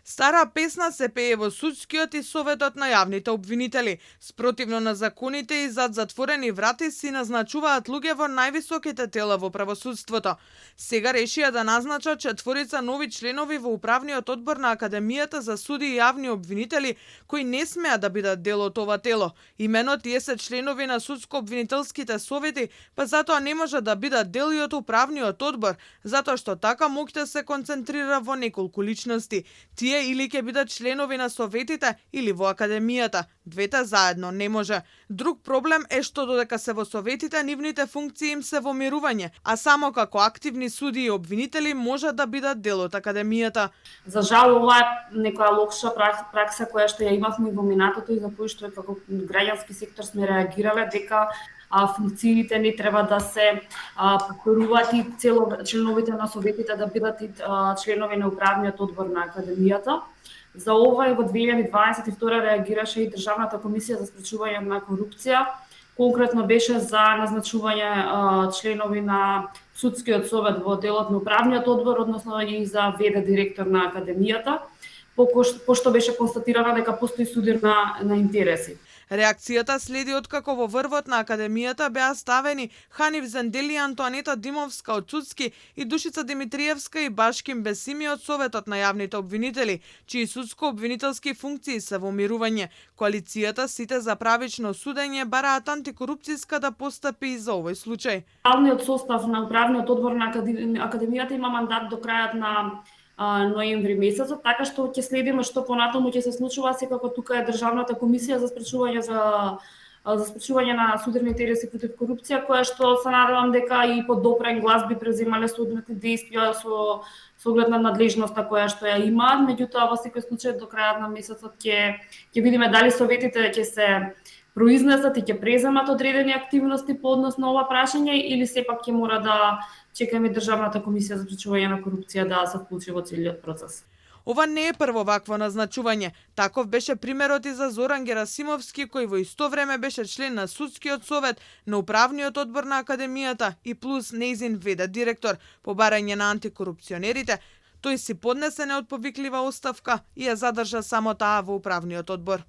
Стара песна се пее во судскиот и советот на јавните обвинители. Спротивно на законите и зад затворени врати си назначуваат луѓе во највисоките тела во правосудството. Сега решија да назначат 4 нови членови во управниот одбор на Академијата за суди и јавни обвинители, кои не смеа да бидат дел од ова тело. Имено тие се членови на судско-обвинителските совети, па затоа не може да бидат дел и од управниот одбор, затоа што така моќта се концентрира во неколку личности. Тие или ќе бидат членови на советите или во Академијата. Двете заедно не може. Друг проблем е што додека се во советите, нивните функции им се во мирување, а само како активни суди и обвинители може да бидат дел од Академијата. За жал, ова е некоја лоша пракса која што ја имавме во минатото и за која што како граѓански сектор сме реагирале дека функциите не треба да се повторуваат и членовите на советите да бидат и членови на управниот одбор на Академијата. За ова и во 2022 реагираше и Државната комисија за спречување на корупција. Конкретно беше за назначување членови на судскиот совет во делот на управниот одбор, односно и за ВД директор на Академијата, пошто беше констатирано дека постои судир на интереси. Реакцијата следи откако во врвот на Академијата беа ставени Ханив Зендели и Антоанета Димовска од Судски и Душица Димитриевска и Башким Бесими од Советот на јавните обвинители, чии судско-обвинителски функции се во мирување. Коалицијата Сите за правично судење бараат антикорупцијска да постапи и за овој случај. Главниот состав на управниот одбор на Академијата има мандат до крајот на ноември месецот, така што ќе следиме што понатаму ќе се случува. Секако тука е Државната комисија за спречување на судирни интереси против корупција, која што се надевам дека и под допрен глас би преземале соодветни действија со оглед на надлежноста која што ја имаат. Меѓутоа, во секој случај до крајот на месецот ќе видиме дали советите ќе се произнесат и ќе преземат одредени активности по однос на ова прашање или сепак ќе мора да чекаме Државната комисија за спречување на корупција да се вклучи во целиот процес. Ова не е прво вакво назначување. Таков беше примерот и за Зоран Герасимовски, кој во исто време беше член на судскиот совет, на управниот одбор на Академијата и плюс нејзин ВД директор. По барање на антикорупционерите, тој си поднесе неотповиклива оставка и ја задржа само таа во управниот одбор.